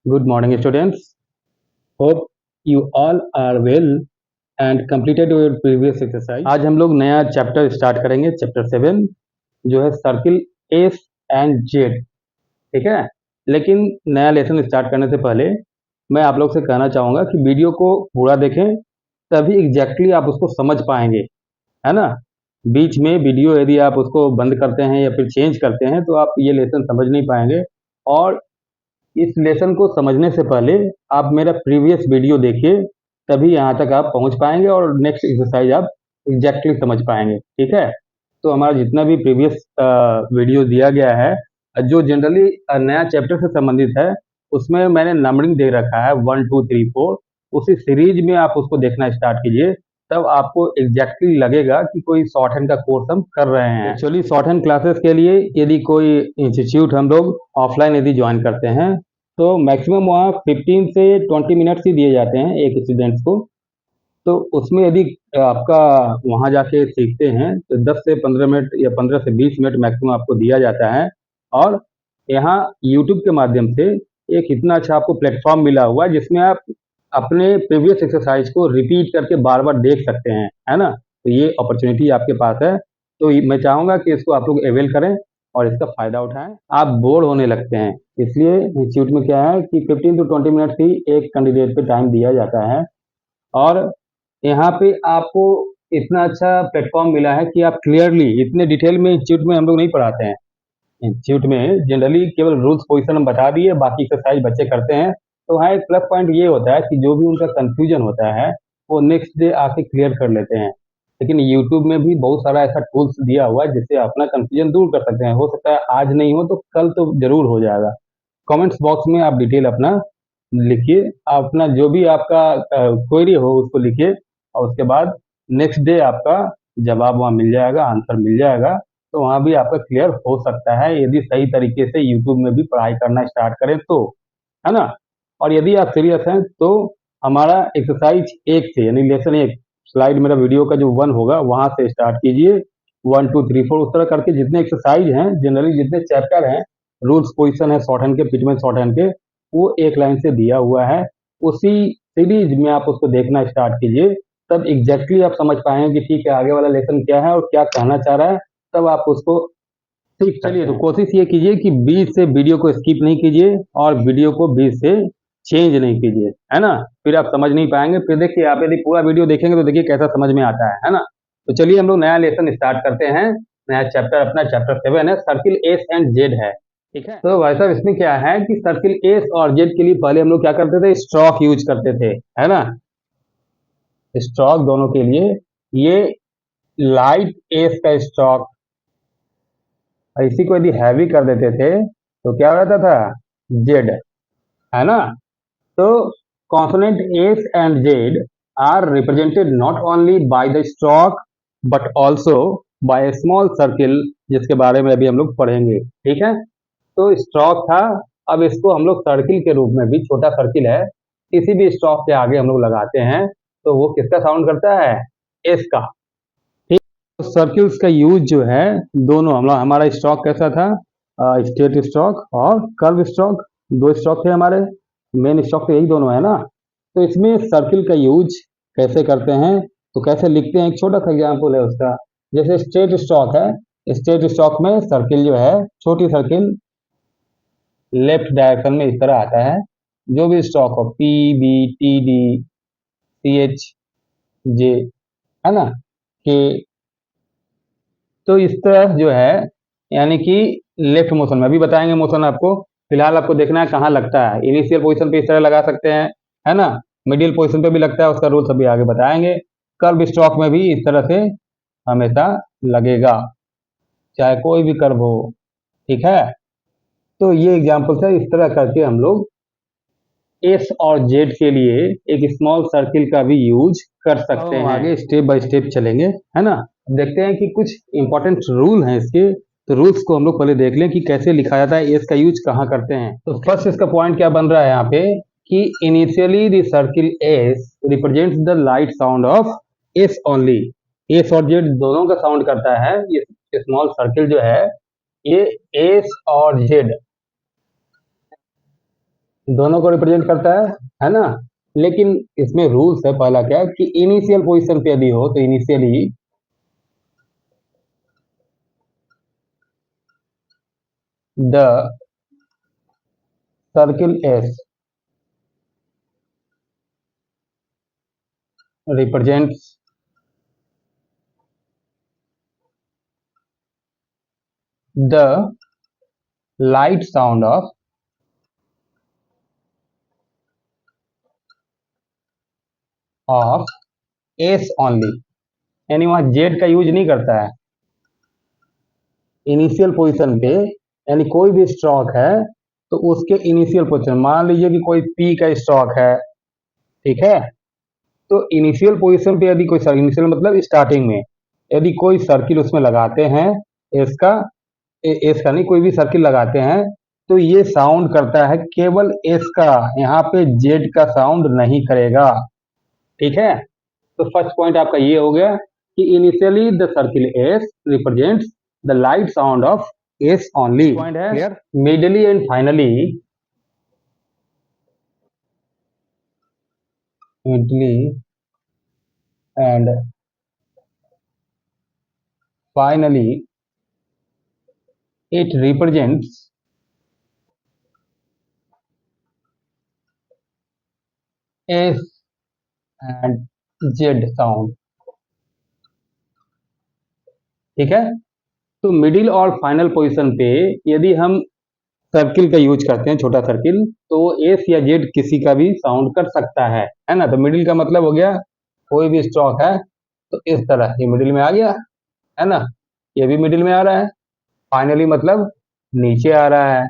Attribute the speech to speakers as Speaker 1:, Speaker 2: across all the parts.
Speaker 1: Good morning, students. Hope you all are well and completed your previous exercise. आज हम लोग नया chapter start करेंगे, चैप्टर 7 जो है सर्किल एस एंड जेड। ठीक है, लेकिन नया लेसन स्टार्ट करने से पहले मैं आप लोग से कहना चाहूँगा कि वीडियो को पूरा देखें, तभी एग्जैक्टली आप उसको समझ पाएंगे, है ना। बीच में वीडियो यदि आप उसको बंद करते हैं या फिर चेंज करते हैं तो आप ये लेसन समझ नहीं पाएंगे। और इस लेसन को समझने से पहले आप मेरा प्रीवियस वीडियो देखिए, तभी यहाँ तक आप पहुँच पाएंगे और नेक्स्ट एक्सरसाइज आप एग्जैक्टली समझ पाएंगे। ठीक है, तो हमारा जितना भी प्रीवियस वीडियो दिया गया है, जो जनरली नया चैप्टर से संबंधित है, उसमें मैंने नंबरिंग दे रखा है 1 2 3 4। उसी सीरीज में आप उसको देखना स्टार्ट कीजिए, तब आपको एग्जैक्टली लगेगा कि कोई शॉर्ट हैंड का कोर्स हम कर रहे हैं। एक्चुअली शॉर्ट हैंड क्लासेस के लिए यदि कोई इंस्टीट्यूट हम लोग ऑफलाइन यदि ज्वाइन करते हैं तो मैक्सिमम वहाँ 15 से 20 मिनट्स ही दिए जाते हैं एक स्टूडेंट्स को। तो उसमें यदि आपका वहाँ जाके सीखते हैं तो 10 से 15 मिनट या 15 से 20 मिनट मैक्सिमम आपको दिया जाता है। और यहाँ यूट्यूब के माध्यम से एक इतना अच्छा आपको प्लेटफॉर्म मिला हुआ है जिसमें आप अपने प्रीवियस एक्सरसाइज को रिपीट करके बार बार देख सकते हैं, है ना। तो ये अपॉर्चुनिटी आपके पास है, तो मैं चाहूँगा कि इसको आप लोग अवेल करें और इसका फ़ायदा उठाएं। आप बोर होने लगते हैं, इसलिए इंस्टीट्यूट में क्या है कि 15 to 20 मिनट्स ही एक कैंडिडेट पे टाइम दिया जाता है। और यहाँ पे आपको इतना अच्छा प्लेटफॉर्म मिला है कि आप क्लियरली इतने डिटेल में इंस्टीट्यूट में हम लोग नहीं पढ़ाते हैं। इंस्टीट्यूट में जनरली केवल रूल्स पोजीशन हम बता दिए, बाकी एक्सरसाइज बच्चे करते हैं। तो हाँ, एक प्लस पॉइंट ये होता है कि जो भी उनका कंफ्यूजन होता है वो नेक्स्ट डे आके क्लियर कर लेते हैं। लेकिन यूट्यूब में भी बहुत सारा ऐसा टूल्स दिया हुआ है जिससे अपना कंफ्यूजन दूर कर सकते हैं। हो सकता है आज नहीं हो तो कल तो जरूर हो जाएगा। कमेंट्स बॉक्स में आप डिटेल अपना लिखिए, अपना जो भी आपका क्वेरी हो उसको लिखिए, और उसके बाद नेक्स्ट डे आपका जवाब वहाँ मिल जाएगा, आंसर मिल जाएगा। तो वहाँ भी आपका क्लियर हो सकता है यदि सही तरीके से यूट्यूब में भी पढ़ाई करना स्टार्ट करें तो, है ना। और यदि आप सीरियस हैं तो हमारा एक्सरसाइज 1 से यानी लेसन 1 स्लाइड मेरा वीडियो का जो 1 होगा वहाँ से स्टार्ट कीजिए। 1 2 3 4 उस तरह करके जितने एक्सरसाइज हैं, जनरली जितने चैप्टर हैं, रूल्स पोजिशन है शॉर्ट हैंड के, पिटमेंट शॉर्ट हैंड के, वो एक लाइन से दिया हुआ है। उसी सीरीज में आप उसको देखना स्टार्ट कीजिए, तब एग्जैक्टली आप समझ पाएंगे कि ठीक है आगे वाला लेसन क्या है और क्या कहना चाह रहा है, तब आप उसको ठीक। चलिए, तो कोशिश ये कीजिए कि बीच से वीडियो को स्किप नहीं कीजिए और वीडियो को बीच से चेंज नहीं कीजिए, है ना। फिर आप समझ नहीं पाएंगे। फिर देखिए, आप यदि पूरा वीडियो देखेंगे तो देखिए कैसा समझ में आता है ना। तो चलिए हम लोग नया लेसन स्टार्ट करते हैं। नया चैप्टर अपना चैप्टर 7 है, सर्किल एस एंड जेड है। ठीक है, तो भाई साहब इसमें क्या है कि सर्किल एस और जेड के लिए पहले हम लोग क्या करते थे, स्ट्रोक यूज करते थे, है ना। स्ट्रोक दोनों के लिए ये लाइट एस का स्ट्रोक, इसी को यदि हैवी कर देते थे तो क्या हो जाता था, जेड, है ना। तो consonant S and Z are represented not only by the stroke but also by a small circle, जिसके बारे में अभी हम लोग पढ़ेंगे। ठीक है, तो स्ट्रोक था, अब इसको हम लोग सर्किल के रूप में भी, छोटा सर्किल है, किसी भी स्ट्रोक के आगे हम लोग लगाते हैं तो वो किसका साउंड करता है, एस का। सर्किल्स का यूज जो है दोनों, हमारा स्ट्रोक कैसा था, स्ट्रेट स्ट्रोक और कर्व स्ट्रोक, 2 स्ट्रोक थे हमारे। मेन स्ट्रोक तो यही दोनों है ना। तो इसमें सर्किल का यूज कैसे करते हैं, तो कैसे लिखते हैं, एक छोटा सा एग्जाम्पल है उसका। जैसे स्ट्रेट स्ट्रोक है, स्ट्रेट स्ट्रोक में सर्किल जो है, छोटी सर्किल लेफ्ट डायरेक्शन में इस तरह आता है। जो भी स्ट्रोक हो, P B T D C H J, है ना, के, तो इस तरह जो है यानी कि लेफ्ट मोशन में, अभी बताएंगे मोशन आपको। फिलहाल आपको देखना है कहाँ लगता है। इनिशियल पोजीशन पे इस तरह लगा सकते हैं, है ना। मिडिल पोजीशन पे भी लगता है, उसका रूल्स अभी आगे बताएंगे। कर्व स्ट्रोक में भी इस तरह से हमेशा लगेगा, चाहे कोई भी कर्व हो। ठीक है, तो ये एग्जाम्पल है, इस तरह करके हम लोग एस और जेड के लिए एक स्मॉल सर्किल का भी यूज कर सकते हैं। आगे स्टेप बाय स्टेप चलेंगे, है ना। देखते हैं कि कुछ इंपॉर्टेंट रूल हैं इसके, तो रूल्स को हम लोग पहले देख लें कि कैसे लिखा जाता है, एस का यूज कहाँ करते हैं। तो फर्स्ट इसका पॉइंट क्या बन रहा है यहाँ पे कि initially the circle S represents the light sound of S only. S और जेड दोनों का साउंड करता है ये स्मॉल सर्किल जो है, ये एस और जेड दोनों को रिप्रेजेंट करता है ना। लेकिन इसमें रूल्स है, पहला क्या कि इनिशियल पोजीशन पे यदि हो तो initially the circle S represents the light sound of S only, यानी वहां जेड का यूज नहीं करता है इनिशियल पोजीशन पे। यानी कोई भी स्टॉक है तो उसके इनिशियल पोजीशन, मान लीजिए कि कोई पी का स्टॉक है, ठीक है, तो इनिशियल पोजीशन पे यदि कोई इनिशियल मतलब स्टार्टिंग में यदि कोई सर्किल उसमें लगाते हैं एस का, एस का नहीं, कोई भी सर्किल लगाते हैं तो ये साउंड करता है केवल एस का, यहाँ पे जेड का साउंड नहीं करेगा, ठीक है। तो फर्स्ट पॉइंट आपका ये हो गया कि initially the circle S represents the light sound of S only. Point है clear. Medially and finally, medially and finally it represents S and Z sound, ठीक है। तो मिडिल और फाइनल पोजीशन पे यदि हम सर्किल का यूज करते हैं, छोटा सर्किल, तो एस या जेड किसी का भी साउंड कर सकता है ना। तो मिडिल का मतलब हो गया कोई भी स्टॉक है तो इस तरह ये मिडिल में आ गया, है ना, ये भी मिडिल में आ रहा है, फाइनली मतलब नीचे आ रहा है।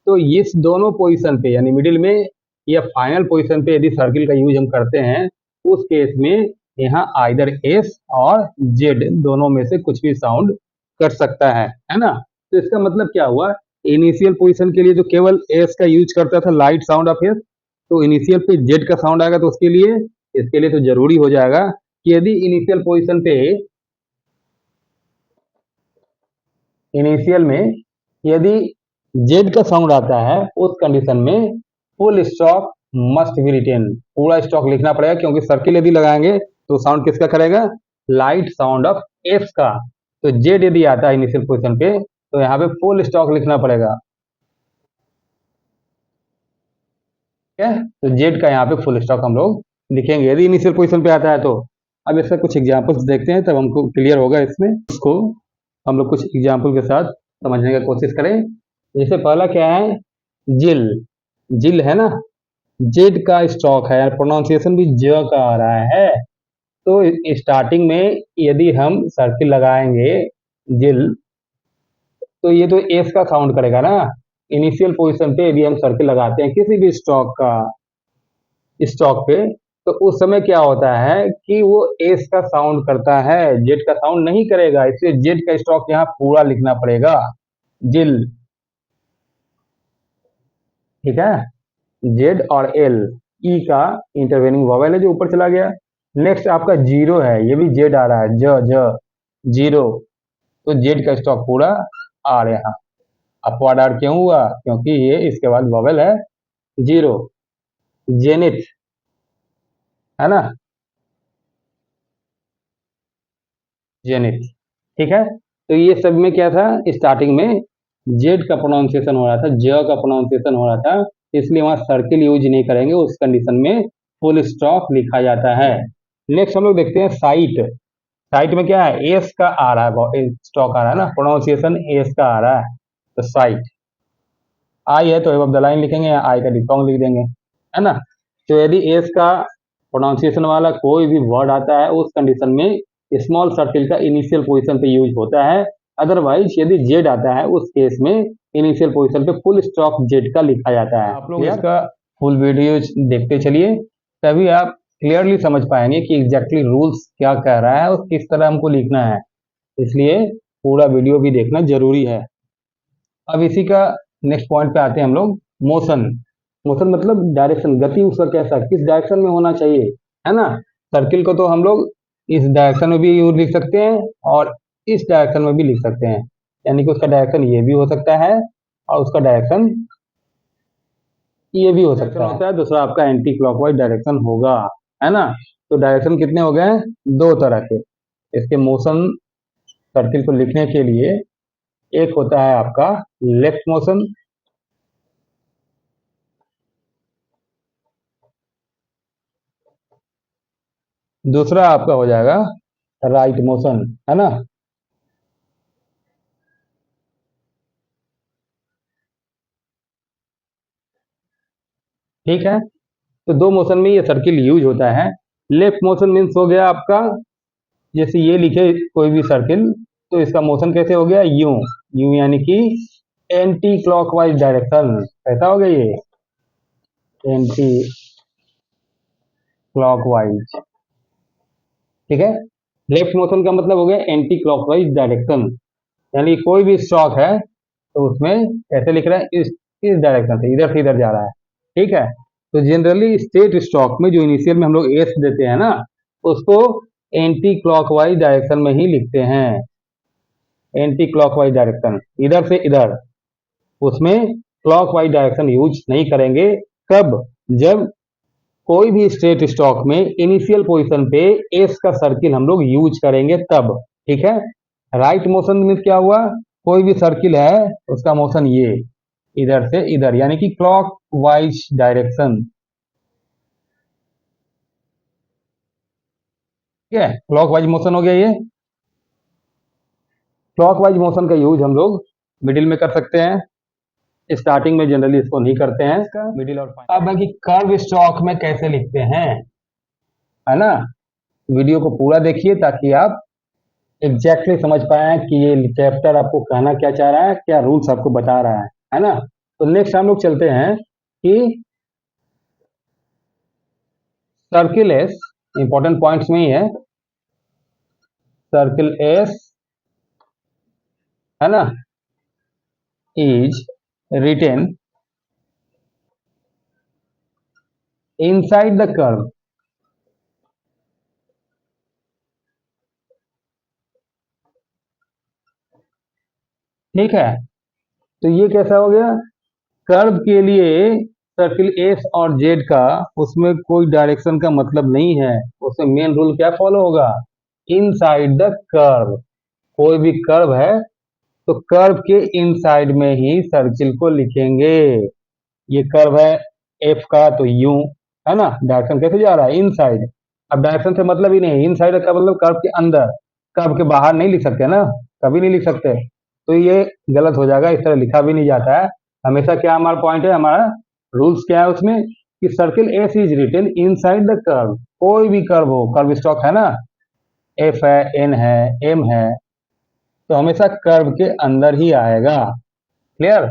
Speaker 1: तो इस दोनों पोजीशन पे यानी मिडिल में या फाइनल पोजीशन पे यदि सर्किल का यूज हम करते हैं उस केस में यहाँ आइदर एस और जेड दोनों में से कुछ भी साउंड कर सकता है ना। तो इसका मतलब क्या हुआ, इनिशियल पोजीशन के लिए जो केवल एस का यूज करता था लाइट साउंड ऑफ एस, तो इनिशियल पे जेड का साउंड आएगा तो उसके लिए इसके लिए तो जरूरी हो जाएगा कि यदि इनिशियल पोजीशन पे इनिशियल में यदि जेड का साउंड आता है उस कंडीशन में full stock must be written, पूरा स्टॉक लिखना पड़ेगा, क्योंकि सर्किल यदि लगाएंगे तो साउंड किसका करेगा, लाइट साउंड ऑफ एफ का। तो जेड यदि आता है इनिशियल पोजीशन पे तो यहाँ पे फुल स्टॉक लिखना पड़ेगा, ठीक है। तो जेड का यहाँ पे फुल स्टॉक हम लोग लिखेंगे यदि इनिशियल पोजीशन पे आता है तो। अब इसका कुछ एग्जाम्पल्स देखते हैं तब हमको क्लियर होगा इसमें, उसको हम लोग कुछ एग्जाम्पल के साथ समझने की कोशिश करें। जैसे पहला क्या है, जिल, जिल है ना, जेड का स्टॉक है, प्रोनाउंसिएशन भी ज का आ रहा है। तो स्टार्टिंग में यदि हम सर्किल लगाएंगे जिल, तो ये तो एस का साउंड करेगा ना। इनिशियल पोजीशन पे यदि हम सर्किल लगाते हैं किसी भी स्टॉक का, स्टॉक पे, तो उस समय क्या होता है कि वो एस का साउंड करता है, जेड का साउंड नहीं करेगा, इसलिए जेड का स्टॉक यहाँ पूरा लिखना पड़ेगा, जिल, ठीक है। जेड और एल, ई का इंटरवेनिंग वॉवेल है जो ऊपर चला गया। नेक्स्ट आपका जीरो है, ये भी जेड आ रहा है, ज ज जीरो, तो जेड का स्टॉक पूरा आर यहाँ अपवर्ड आर क्यों हुआ, क्योंकि ये इसके बाद वॉवेल है जीरो। जेनिथ है ना, जेनिथ, ठीक है। तो ये सब में क्या था, स्टार्टिंग में जेड का प्रोनाउंसिएशन हो रहा था, ज का प्रोनाउंसिएशन हो रहा था, इसलिए वहां सर्किल यूज नहीं करेंगे, उस कंडीशन में फुल स्टॉप लिखा जाता है। नेक्स्ट हम लोग देखते हैं साइट। साइट में क्या है, एस का आ रहा है, स्टॉक आ रहा है ना, प्रोनाउंसिएशन एस का आ रहा है, तो साइट। आई है तो अब द लाइन लिखेंगे या आई का डिफॉन्ग लिख देंगे, है ना। तो यदि एस का प्रोनाउंसिएशन वाला कोई भी वर्ड आता है उस कंडीशन में स्मॉल सर्किल का इनिशियल पोजीशन पे यूज होता है। अदरवाइज यदि जेड आता है उस केस में इनिशियल पोजीशन पे फुल स्टॉप जेड का लिखा जाता है। आप लोग इसका फुल वीडियो देखते चलिए, तभी आप क्लियरली समझ पाएंगे कि एग्जैक्टली रूल्स क्या कह रहा है और किस तरह हमको लिखना है, इसलिए पूरा वीडियो भी देखना जरूरी है। अब इसी का नेक्स्ट पॉइंट पे आते हैं हम लोग, मोशन। मोशन मतलब डायरेक्शन, गति उसका कैसा, किस डायरेक्शन में होना चाहिए, है ना। सर्किल को तो हम लोग इस डायरेक्शन में भी लिख सकते हैं और इस डायरेक्शन में भी लिख सकते हैं, यानी कि उसका डायरेक्शन ये भी हो सकता है और उसका डायरेक्शन ये भी हो सकता है। दूसरा आपका एंटी क्लॉकवाइज डायरेक्शन होगा, है ना। तो डायरेक्शन कितने हो गए? दो तरह के। इसके मोशन सर्किल को लिखने के लिए एक होता है आपका लेफ्ट मोशन, दूसरा आपका हो जाएगा राइट मोशन, है ना। ठीक है, तो दो मोशन में ये सर्किल यूज होता है। लेफ्ट मोशन मीन्स हो गया आपका, जैसे ये लिखे कोई भी सर्किल, तो इसका मोशन कैसे हो गया? यूं। यूं यानी कि एंटी क्लॉकवाइज डायरेक्शन, कैसा हो गया ये? Anti clockwise. ठीक है, लेफ्ट मोशन का मतलब हो गया एंटी क्लॉकवाइज डायरेक्शन, यानी कोई भी स्टॉक है तो उसमें कैसे लिख रहा है? इस डायरेक्शन से इधर जा रहा है। ठीक है, तो जनरली स्टेट स्टॉक में जो इनिशियल में हम लोग एस देते हैं ना, उसको एंटी क्लॉकवाइज डायरेक्शन में ही लिखते हैं। एंटी क्लॉकवाइज डायरेक्शन, इधर से इधर, उसमें क्लॉकवाइज डायरेक्शन यूज नहीं करेंगे। कब? जब कोई भी स्टेट स्टॉक में इनिशियल पोजीशन पे एस का सर्किल हम लोग यूज करेंगे तब। ठीक है, राइट मोशन में क्या हुआ? कोई भी सर्किल है उसका मोशन ये इधर से इधर, यानी कि क्लॉक वाइज डायरेक्शन। ठीक है, क्लॉक वाइज मोशन हो गया ये। क्लॉक वाइज मोशन का यूज हम लोग मिडिल में कर सकते हैं, स्टार्टिंग में जनरली इसको नहीं करते हैं, मिडिल और फाइनल। अब है कि कर्व स्टॉक में कैसे लिखते हैं, है ना। वीडियो को पूरा देखिए ताकि आप एग्जैक्टली समझ पाए कि ये चैप्टर आपको कहना क्या चाह रहा है, क्या रूल्स आपको बता रहा है ना। तो नेक्स्ट हम लोग चलते हैं कि सर्किल एस, इंपॉर्टेंट पॉइंट्स में ही है, सर्किल एस, है ना, is written inside the curve. ठीक है, तो ये कैसा हो गया? कर्व के लिए सर्किल एस और जेड का उसमें कोई डायरेक्शन का मतलब नहीं है, उसमें मेन रूल क्या फॉलो होगा? Inside the curve. कोई भी कर्व है तो कर्व के इनसाइड में ही सर्किल को लिखेंगे। ये कर्व है एफ का, तो यूं, है ना। डायरेक्शन कैसे जा रहा है? इनसाइड। अब डायरेक्शन से मतलब ही नहीं, इनसाइड का मतलब कर्व के अंदर, कर्व के बाहर नहीं लिख सकते ना, कभी नहीं लिख सकते। तो ये गलत हो जाएगा, इस तरह लिखा भी नहीं जाता है। हमेशा क्या हमारा पॉइंट है, हमारा रूल्स क्या है उसमें, कि circle S is written inside the curve. कोई भी कर्व हो, कर्व स्टॉक है ना, एफ है, एन है, एम है, तो हमेशा कर्व के अंदर ही आएगा। क्लियर?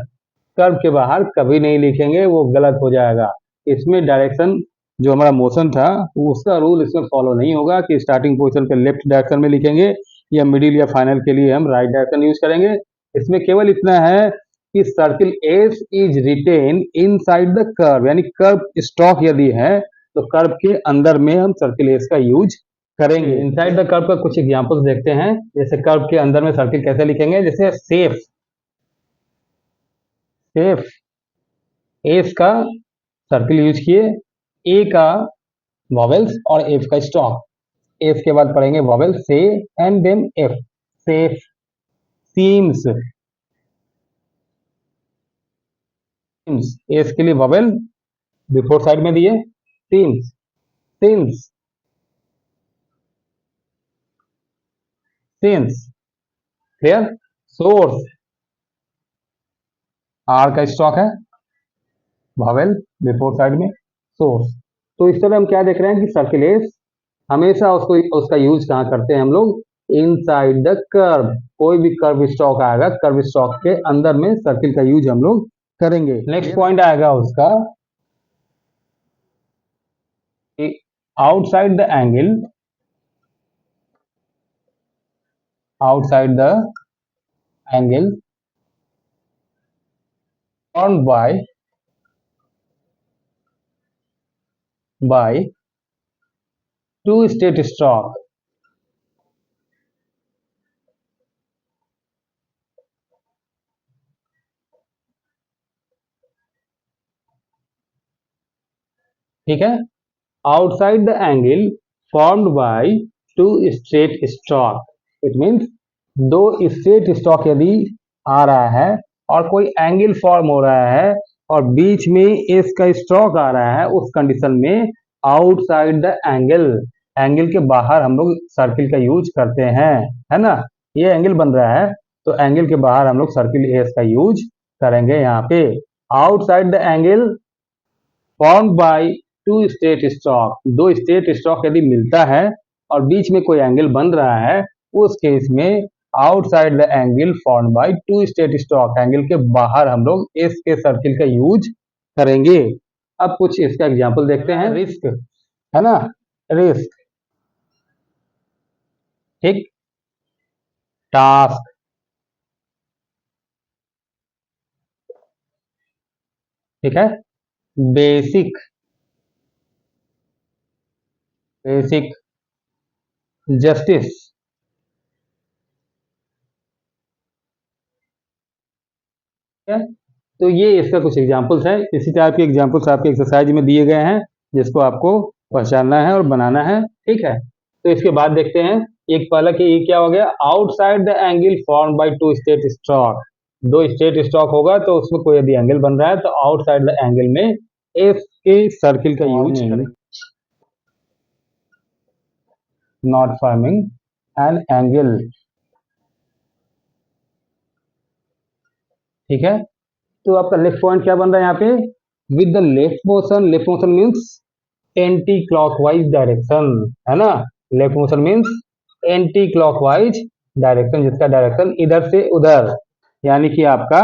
Speaker 1: कर्व के बाहर कभी नहीं लिखेंगे, वो गलत हो जाएगा। इसमें डायरेक्शन जो हमारा मोशन था उसका रूल इसमें फॉलो नहीं होगा कि स्टार्टिंग पोजीशन पे लेफ्ट डायरेक्शन में लिखेंगे या मिडिल या फाइनल के लिए हम राइट डायरेक्शन यूज करेंगे। इसमें केवल इतना है कि circle S is written inside the curve, यानी कर्व स्टॉक यदि है तो कर्व के अंदर में हम सर्किल एस का यूज करेंगे। इनसाइड द कर्व का कुछ एग्जांपल्स देखते हैं, जैसे कर्व के अंदर में सर्किल कैसे लिखेंगे। जैसे सेफ, सेफ एस का सर्किल यूज किए, ए का वॉवेल्स और एफ का स्टॉप। एफ के बाद पढ़ेंगे वॉवेल से and then F. Safe, seems, S के लिए वॉवेल बिफोर साइड में दिए, seems, since, since. Clear? Source, R का स्टॉक है, वॉवेल बिफोर साइड में, सोर्स। तो इस तरह हम क्या देख रहे हैं कि सर्किल एस हमेशा उसको उसका यूज कहाँ करते हैं हम लोग? Inside the curve. कोई भी कर्व स्टॉक आएगा, कर्व स्टॉक के अंदर में सर्किल का यूज हम लोग करेंगे। नेक्स्ट पॉइंट आएगा उसका outside the angle, outside the angle formed by two state stroke। ठीक है। Outside the angle formed by two straight stroke, it means दो स्ट्रेट स्ट्रोक यदि आ रहा है और कोई एंगल फॉर्म हो रहा है और बीच में एस का स्ट्रोक आ रहा है, उस कंडीशन में आउटसाइड द एंगल, एंगल के बाहर हम लोग सर्किल का यूज करते हैं, है ना। ये एंगल बन रहा है तो एंगल के बाहर हम लोग सर्किल एस का यूज करेंगे यहाँ पे। Outside the angle formed by two straight stroke, दो स्ट्रेट स्ट्रोक यदि मिलता है और बीच में कोई एंगल बन रहा है, उस केस में outside the angle formed by two straight stroke, angle के बाहर हम लोग एस के सर्किल का यूज करेंगे। अब कुछ इसका एग्जांपल देखते हैं। रिस्क, है ना, रिस्क, ठीक, टास्क, ठीक है, बेसिक, बेसिक, जस्टिस, है। तो ये इसका कुछ एग्जांपल्स है। इसी टाइप के एग्जांपल्स आपके एक्सरसाइज में दिए गए हैं जिसको आपको पहचानना है और बनाना है, ठीक है। तो इसके बाद देखते हैं एक पहला कि ये क्या हो गया, outside the angle form by two straight stroke, दो स्ट्रेट स्ट्रोक होगा तो उसमें कोई यदि एंगल बन रहा है तो आउटसाइड द एंगल में एफ के सर्किल का यूज करेंगे, नॉट फॉर्मिंग एन एंगल, ठीक है। तो आपका लेफ्ट पॉइंट क्या बन रहा है यहाँ पे, with the left motion, left motion means anti clockwise direction, है ना। Left motion means anti clockwise direction, जिसका डायरेक्शन इधर से उधर, यानी कि आपका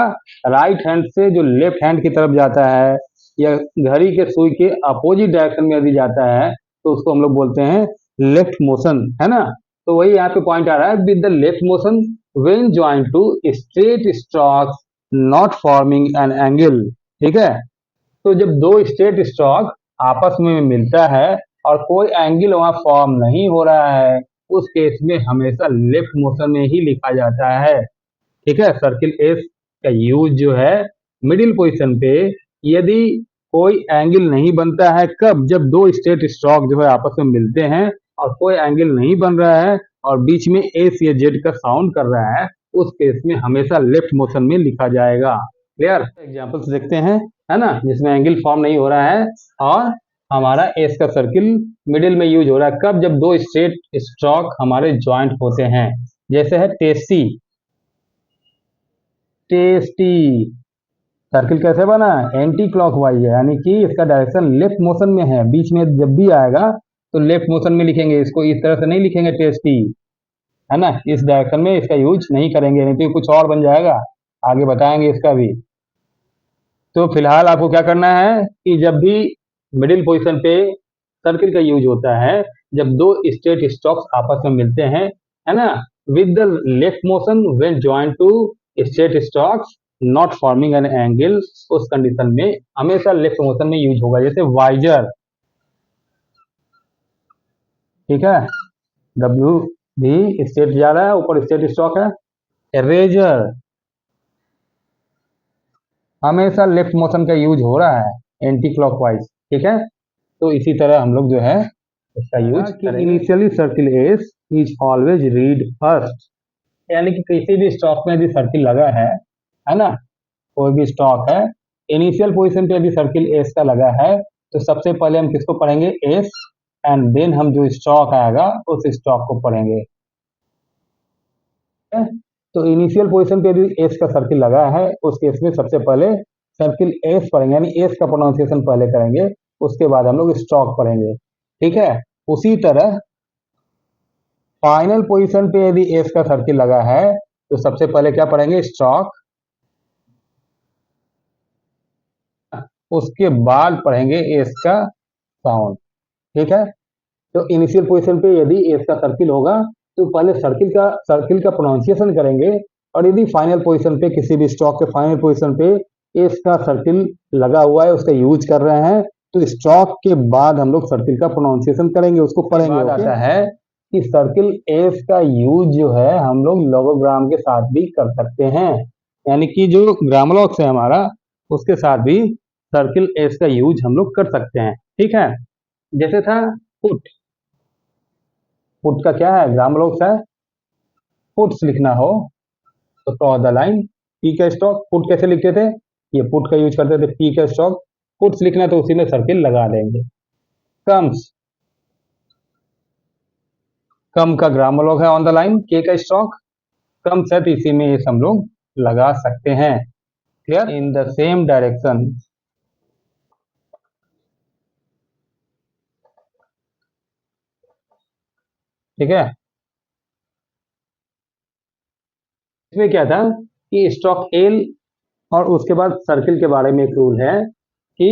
Speaker 1: राइट हैंड से जो लेफ्ट हैंड की तरफ जाता है या घड़ी के सुई के अपोजिट डायरेक्शन में यदि जाता है तो उसको हम लोग बोलते हैं लेफ्ट मोशन, है ना। तो वही यहाँ पे पॉइंट आ रहा है, with the left motion when joint two straight strokes not forming an angle, ठीक है। तो जब दो स्ट्रेट स्ट्रोक आपस में मिलता है और कोई एंगल वहां फॉर्म नहीं हो रहा है, उस केस में हमेशा लेफ्ट मोशन में ही लिखा जाता है, ठीक है। सर्किल एस का यूज जो है मिडिल पोजीशन पे, यदि कोई एंगल नहीं बनता है, कब, जब दो स्ट्रेट स्ट्रोक जो है आपस में मिलते हैं और कोई एंगल नहीं बन रहा है और बीच में एस या जेड का साउंड कर रहा है, उस केस में हमेशा लेफ्ट मोशन में लिखा जाएगा। क्लियर, एग्जांपल्स देखते हैं, है ना, जिसमें एंगल फॉर्म नहीं हो रहा है और हमारा एस का सर्किल मिडिल में यूज हो रहा है, कब, जब दो स्ट्रेट स्ट्रोक हमारे ज्वाइंट होते हैं। जैसे है टेस्टी, टेस्टी, सर्किल कैसे बना, एंटी क्लॉकवाइज है, यानी कि इसका डायरेक्शन लेफ्ट मोशन में है, बीच में जब भी आएगा तो लेफ्ट मोशन में लिखेंगे, इसको इस तरह से नहीं लिखेंगे टेस्टी, है ना, इस डायरेक्शन में इसका यूज नहीं करेंगे, नहीं तो कुछ और बन जाएगा, आगे बताएंगे इसका भी। तो फिलहाल आपको क्या करना है कि जब भी मिडिल पोजीशन पे सर्किल का यूज होता है, जब दो स्ट्रेट स्ट्रोक्स आपस में मिलते हैं, है ना, with the left motion when joint two straight strokes not forming an angle, उस कंडीशन में हमेशा लेफ्ट मोशन में यूज होगा। जैसे वाइजर, ठीक है, डब्ल्यू भी स्ट्रेट जा रहा है, ऊपर स्ट्रेट स्ट्रोक है। इरेजर, हमेशा लेफ्ट मोशन का यूज हो रहा है एंटी क्लॉकवाइज, ठीक है। तो इसी तरह हम लोग जो है इसका यूज करेंगे। Initially circle S is always read first, यानी कि किसी भी स्टॉक में यदि सर्किल लगा है ना, कोई भी स्टॉक है, इनिशियल पोजीशन पे यदि सर्किल एस का लगा है तो सबसे पहले हम किसको पढ़ेंगे, एस, एंड देन हम जो स्टॉक आएगा उस स्टॉक को पढ़ेंगे। तो इनिशियल पोजीशन पे यदि एस का सर्किल लगा है उस केस में सबसे पहले सर्किल एस पढ़ेंगे, यानी एस का प्रोनाउंसिएशन पहले करेंगे, उसके बाद हम लोग स्टॉक पढ़ेंगे, ठीक है। उसी तरह फाइनल पोजीशन पे यदि एस का सर्किल लगा है तो सबसे पहले क्या पढ़ेंगे, स्टॉक, उसके बाद पढ़ेंगे एस का साउंड, ठीक है। तो इनिशियल पोजीशन पे यदि एस का सर्किल होगा तो पहले सर्किल का प्रोनाउंसिएशन करेंगे, और यदि फाइनल पोजीशन पे किसी भी स्टॉक के फाइनल पोजीशन पे एस का सर्किल लगा हुआ है, उसका यूज कर रहे हैं, तो स्टॉक के बाद हम लोग सर्किल का प्रोनाउंसिएशन करेंगे, उसको पढ़ेंगे। आता है कि सर्किल एस का यूज जो है हम लोग लोगोग्राम के साथ भी कर सकते हैं, यानी कि जो ग्रामर बॉक्स है हमारा उसके साथ भी सर्किल एस का यूज हम लोग कर सकते हैं। ठीक है, जैसे था पुट, पुट का क्या है ग्रामर है, पुट्स लिखना हो तो ड्रॉ द लाइन, पी का स्टॉक, पुट कैसे लिखते थे, ये पुट का यूज करते थे, पी का स्टॉक, पुट्स लिखना तो उसी में सर्किल लगा देंगे। कम्स, कम का ग्रामर है ऑन द लाइन, के का स्टॉक, कम से इसी में ये हम लोग लगा सकते हैं। Clear, in the same direction, ठीक है। इसमें क्या था कि स्टॉक एल और उसके बाद सर्किल के बारे में एक रूल है कि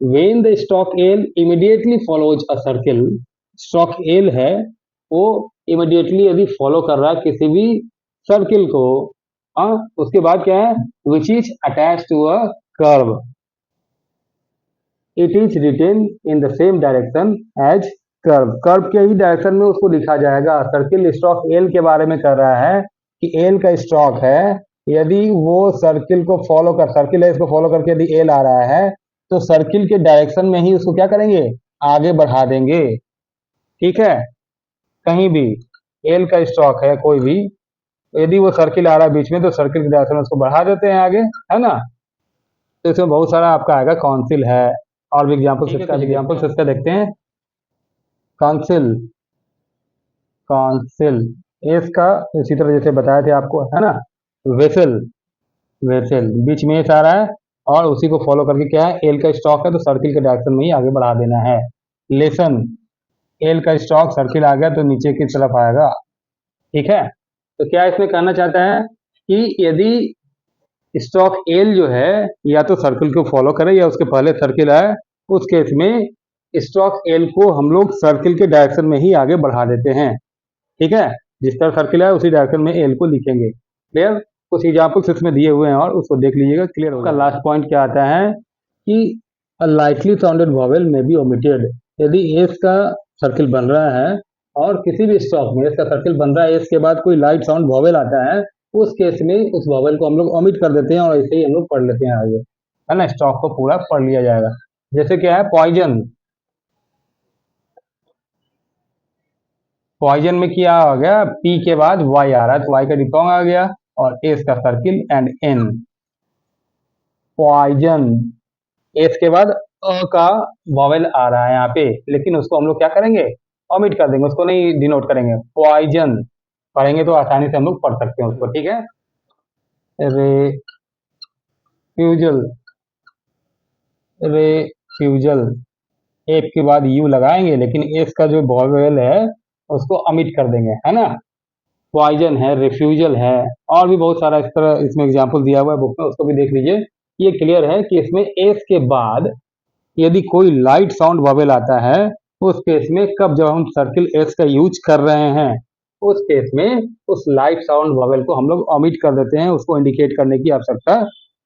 Speaker 1: when the stock L immediately follows a circle, stock L है वो इमीडिएटली यदि फॉलो कर रहा है किसी भी सर्किल को, उसके बाद क्या है, which is attach to a curve, it is written in the same direction as curve, curve के ही डायरेक्शन में उसको लिखा जाएगा। सर्किल स्टॉक एल के बारे में कर रहा है कि एल का स्टॉक है, यदि वो सर्किल को फॉलो कर, सर्किल है इसको फॉलो करके यदि एल आ रहा है तो सर्किल के डायरेक्शन में ही उसको क्या करेंगे, आगे बढ़ा देंगे। ठीक है, कहीं भी एल का स्टॉक है कोई भी, यदि वो सर्किल आ रहा है बीच में तो सर्किल के डायरेक्शन में उसको बढ़ा देते हैं आगे, है ना। तो इसमें बहुत सारा आपका आएगा, काउंसिल है और भी एग्जाम्पल इसका देखते हैं। काउंसिल, काउंसिल इसका इसी तरह जैसे बताए थे आपको, है ना। वेसल, वेसल बीच में आ रहा है और उसी को फॉलो करके क्या है, एल का स्टॉक है तो सर्किल के डायरेक्शन में ही आगे बढ़ा देना है। लेसन, एल का स्टॉक सर्किल आ गया तो नीचे की तरफ आएगा। ठीक है, तो क्या इसमें कहना चाहता है कि यदि स्टॉक एल जो है या तो सर्किल को फॉलो करे या उसके पहले सर्किल आए, उस केस में स्टॉक एल को हम लोग सर्किल के डायरेक्शन में ही आगे बढ़ा देते हैं। ठीक है, जिस तरह सर्किल है उसी डायरेक्शन में एल को लिखेंगे। क्लियर, कुछ एग्जाम्पल्स इसमें दिए हुए हैं और उसको देख लीजिएगा, क्लियर होगा। लास्ट पॉइंट क्या आता है कि अ लाइटली साउंडेड वॉवेल में बी ओमिटेड, यदि एस का सर्किल बन रहा है और किसी भी स्टॉक में एस का सर्किल बन रहा है, एस के बाद कोई लाइट साउंड वॉवेल आता है, उस केस में उस वॉवेल को हम लोग ओमिट कर देते हैं और ऐसे ही हम लोग पढ़ लेते हैं आगे, है ना, स्टॉक को पूरा पढ़ लिया जाएगा। जैसे क्या है पॉइजन, पॉइजन में क्या आ गया, पी के बाद वाई आ रहा है तो वाई का डिफॉन्ग आ गया और एस का circle and N, poison, S के बाद अ का वॉवेल आ रहा है यहाँ पे, लेकिन उसको हम लोग क्या करेंगे, ओमिट कर देंगे, उसको नहीं डिनोट करेंगे। पॉइजन पढ़ेंगे तो आसानी से हम लोग पढ़ सकते हैं उसको। ठीक है, रेफ्यूजल, रेफ्यूजल एफ के बाद यू लगाएंगे लेकिन एस का जो वॉवेल है उसको ओमिट कर देंगे, है ना। पॉइजन है, रिफ्यूजल है और भी बहुत सारा इस तरह इसमें एग्जाम्पल दिया हुआ है बुक में, उसको भी देख लीजिए। ये क्लियर है कि इसमें एस के बाद यदि कोई लाइट साउंड वॉवेल आता है उस केस में, कब जब हम सर्किल एस का यूज कर रहे हैं उस केस में उस लाइट साउंड वॉवेल को हम लोग ओमिट कर देते हैं, उसको इंडिकेट करने की आवश्यकता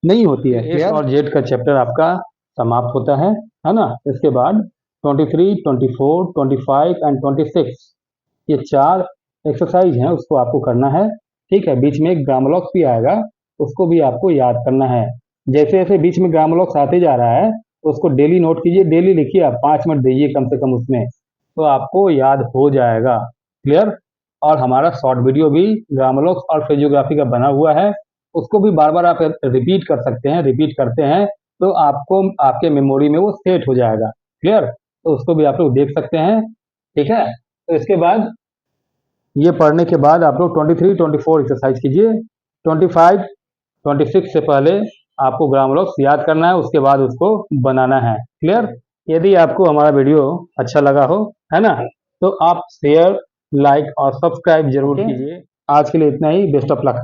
Speaker 1: नहीं होती है। एस और जेड का चैप्टर आपका समाप्त होता है ना। इसके बाद 23, 24, 25 एंड 26 ये 4 एक्सरसाइज हैं, उसको आपको करना है। ठीक है, बीच में एक ग्रामर भी आएगा, उसको भी आपको याद करना है। जैसे जैसे बीच में ग्रामर आते जा रहा है उसको डेली नोट कीजिए, डेली लिखिए, आप 5 मिनट दीजिए कम से कम उसमें, तो आपको याद हो जाएगा। क्लियर, और हमारा शॉर्ट वीडियो भी ग्रामर और फिजियोग्राफी का बना हुआ है, उसको भी बार बार आप रिपीट कर सकते हैं, रिपीट करते हैं तो आपको आपके मेमोरी में वो सेट हो जाएगा। क्लियर, तो उसको भी आप लोग देख सकते हैं। ठीक है, तो इसके बाद ये पढ़ने के बाद आप लोग 23, 24 एक्सरसाइज कीजिए, 25, 26 से पहले आपको ग्रामर याद करना है, उसके बाद उसको बनाना है। क्लियर, यदि आपको हमारा वीडियो अच्छा लगा हो, है ना, तो आप शेयर, लाइक और सब्सक्राइब जरूर कीजिए। आज के लिए इतना ही, बेस्ट ऑफ लक।